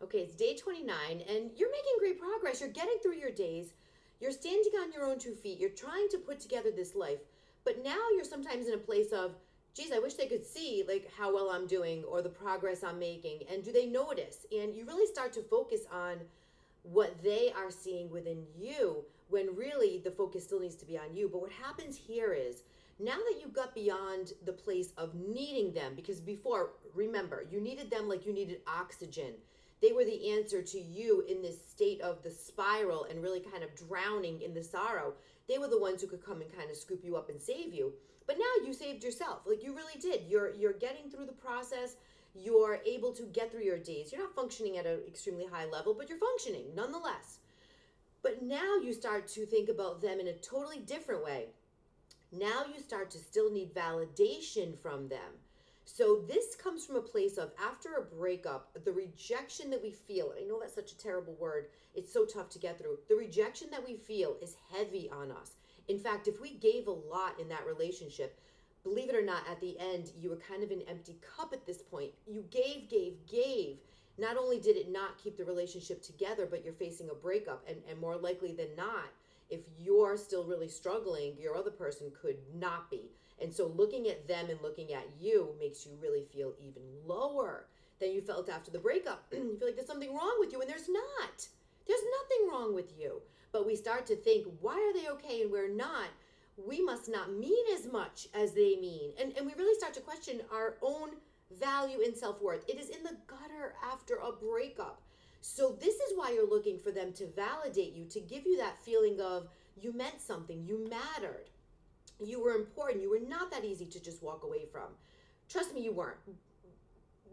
Okay, it's day 29, and you're making great progress. You're getting through your days. You're standing on your own 2 feet. You're trying to put together this life. But now you're sometimes in a place of, geez, I wish they could see like how well I'm doing or the progress I'm making. And do they notice? And you really start to focus on what they are seeing within you when really the focus still needs to be on you. But what happens here is now that you got beyond the place of needing them, because before, remember, you needed them like you needed oxygen. They were the answer to you in this state of the spiral and really kind of drowning in the sorrow. They were the ones who could come and kind of scoop you up and save you. But now you saved yourself. Like you really did. You're getting through the process. You're able to get through your days. You're not functioning at an extremely high level, but you're functioning nonetheless. But now you start to think about them in a totally different way. Now you start to still need validation from them. So this comes from a place of after a breakup, the rejection that we feel, and I know that's such a terrible word, it's so tough to get through. The rejection that we feel is heavy on us. In fact, if we gave a lot in that relationship, believe it or not, at the end, you were kind of an empty cup at this point. You gave. Not only did it not keep the relationship together, but you're facing a breakup. And more likely than not, if you're still really struggling, your other person could not be. And so looking at them and looking at you makes you really feel even lower than you felt after the breakup. You feel like there's something wrong with you, and there's not. There's nothing wrong with you. But we start to think, why are they okay and we're not? We must not mean as much as they mean. And we really start to question our own value and self-worth. It is in the gutter after a breakup. So this is why you're looking for them to validate you, to give you that feeling of you meant something, you mattered, you were important, you were not that easy to just walk away from. Trust me, you weren't.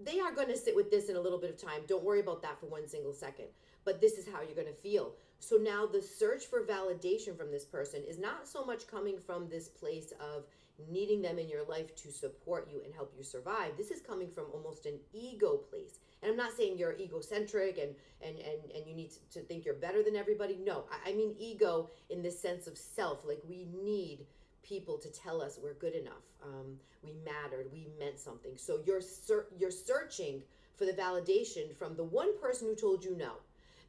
They are going to sit with this in a little bit of time. Don't worry about that for one single second. But this is how you're going to feel. So now the search for validation from this person is not so much coming from this place of needing them in your life to support you and help you survive. This is coming from almost an ego place. And I'm not saying you're egocentric and you need to think you're better than everybody. No, I mean ego in this sense of self. Like we need people to tell us we're good enough, we mattered, we meant something. So you're searching for the validation from the one person who told you no,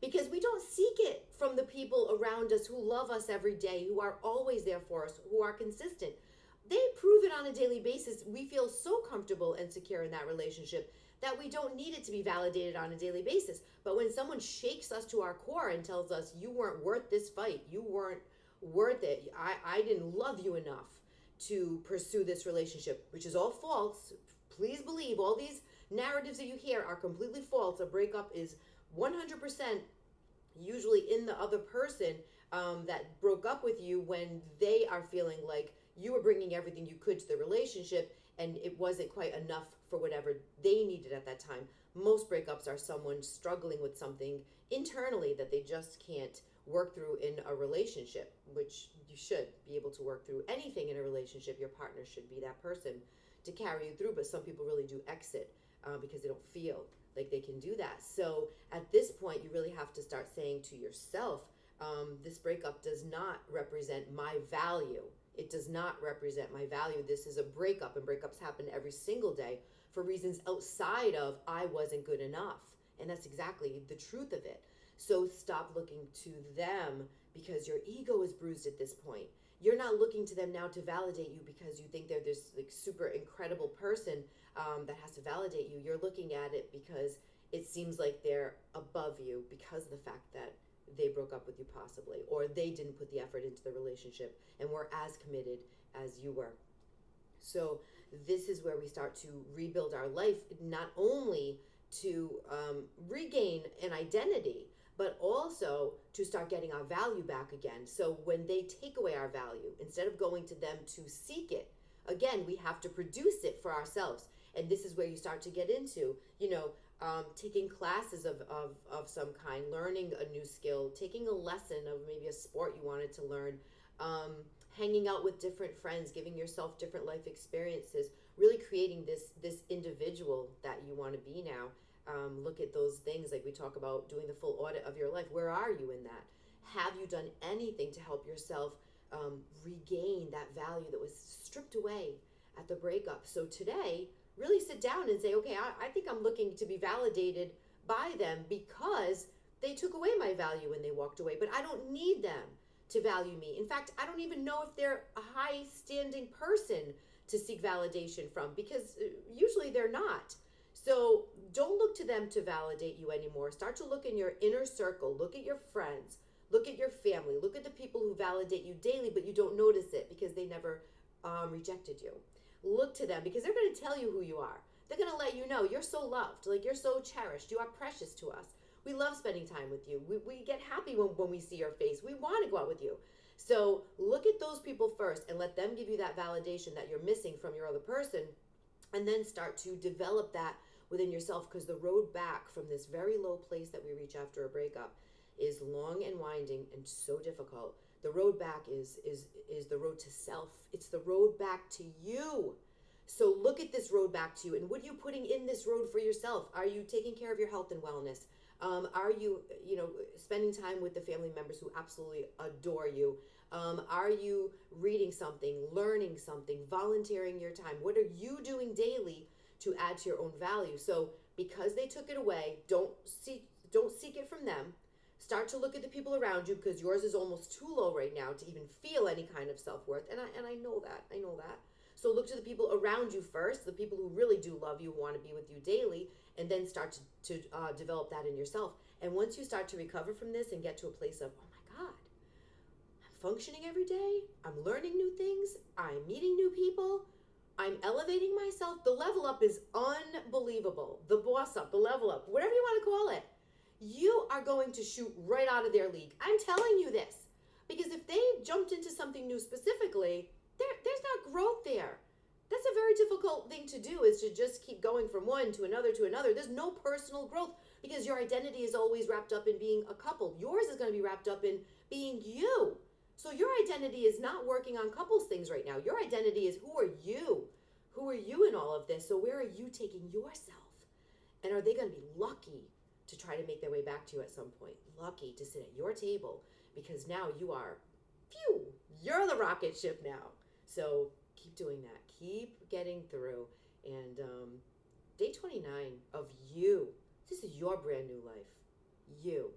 because we don't seek it from the people around us who love us every day, who are always there for us, who are consistent. They prove it on a daily basis. We feel so comfortable and secure in that relationship that we don't need it to be validated on a daily basis. But when someone shakes us to our core and tells us you weren't worth this fight, you weren't worth it, I didn't love you enough to pursue this relationship, which is all false. Please believe all these narratives that you hear are completely false. A breakup is 100% usually in the other person that broke up with you when they are feeling like you were bringing everything you could to the relationship and it wasn't quite enough for whatever they needed at that time. Most breakups are someone struggling with something internally that they just can't work through in a relationship, which you should be able to work through anything in a relationship. Your partner should be that person to carry you through, but some people really do exit because they don't feel like they can do that. So at this point, you really have to start saying to yourself, this breakup does not represent my value. It does not represent my value. This is a breakup, and breakups happen every single day for reasons outside of I wasn't good enough. And that's exactly the truth of it. So stop looking to them because your ego is bruised at this point. You're not looking to them now to validate you because you think they're this like super incredible person that has to validate you. You're looking at it because it seems like they're above you because of the fact that they broke up with you possibly, or they didn't put the effort into the relationship and were as committed as you were. So this is where we start to rebuild our life, not only to regain an identity, but also to start getting our value back again. So when they take away our value, instead of going to them to seek it, again, we have to produce it for ourselves. And this is where you start to get into, taking classes of some kind, learning a new skill, taking a lesson of maybe a sport you wanted to learn, hanging out with different friends, giving yourself different life experiences, really creating this individual that you want to be now. Look at those things like we talk about, doing the full audit of your life. Where are you in that? Have you done anything to help yourself regain that value that was stripped away at the breakup? So today, really sit down and say, okay, I think I'm looking to be validated by them because they took away my value when they walked away. But I don't need them to value me. In fact, I don't even know if they're a high standing person to seek validation from, because usually they're not. So don't look to them to validate you anymore. Start to look in your inner circle, look at your friends, look at your family, look at the people who validate you daily, but you don't notice it because they never rejected you. Look to them because they're going to tell you who you are. They're going to let you know you're so loved, like you're so cherished, you are precious to us. We love spending time with you. We get happy when we see your face. We want to go out with you. So look at those people first and let them give you that validation that you're missing from your other person, and then start to develop that within yourself, because the road back from this very low place that we reach after a breakup is long and winding and so difficult. The road back is the road to self. It's the road back to you. So look at this road back to you, and what are you putting in this road for yourself? Are you taking care of your health and wellness? Are you, spending time with the family members who absolutely adore you? Are you reading something, learning something, volunteering your time? What are you doing daily to add to your own value? So because they took it away, don't seek it from them. Start to look at the people around you, because yours is almost too low right now to even feel any kind of self-worth. And I know that. I know that. So look to the people around you first, the people who really do love you, want to be with you daily, and then start to develop that in yourself. And once you start to recover from this and get to a place of, oh my God, I'm functioning every day, I'm learning new things, I'm meeting new people, I'm elevating myself. The level up is unbelievable. The boss up, the level up, whatever you want to call it. You are going to shoot right out of their league. I'm telling you this. Because if they jumped into something new specifically, there's not growth there. That's a very difficult thing to do, is to just keep going from one to another to another. There's no personal growth because your identity is always wrapped up in being a couple. Yours is going to be wrapped up in being you. So your identity is not working on couples things right now. Your identity is, who are you? Who are you in all of this? So where are you taking yourself? And are they going to be lucky to try to make their way back to you at some point? Lucky to sit at your table, because now you are, you're the rocket ship now. So keep doing that. Keep getting through. And day 29 of you. This is your brand new life. You.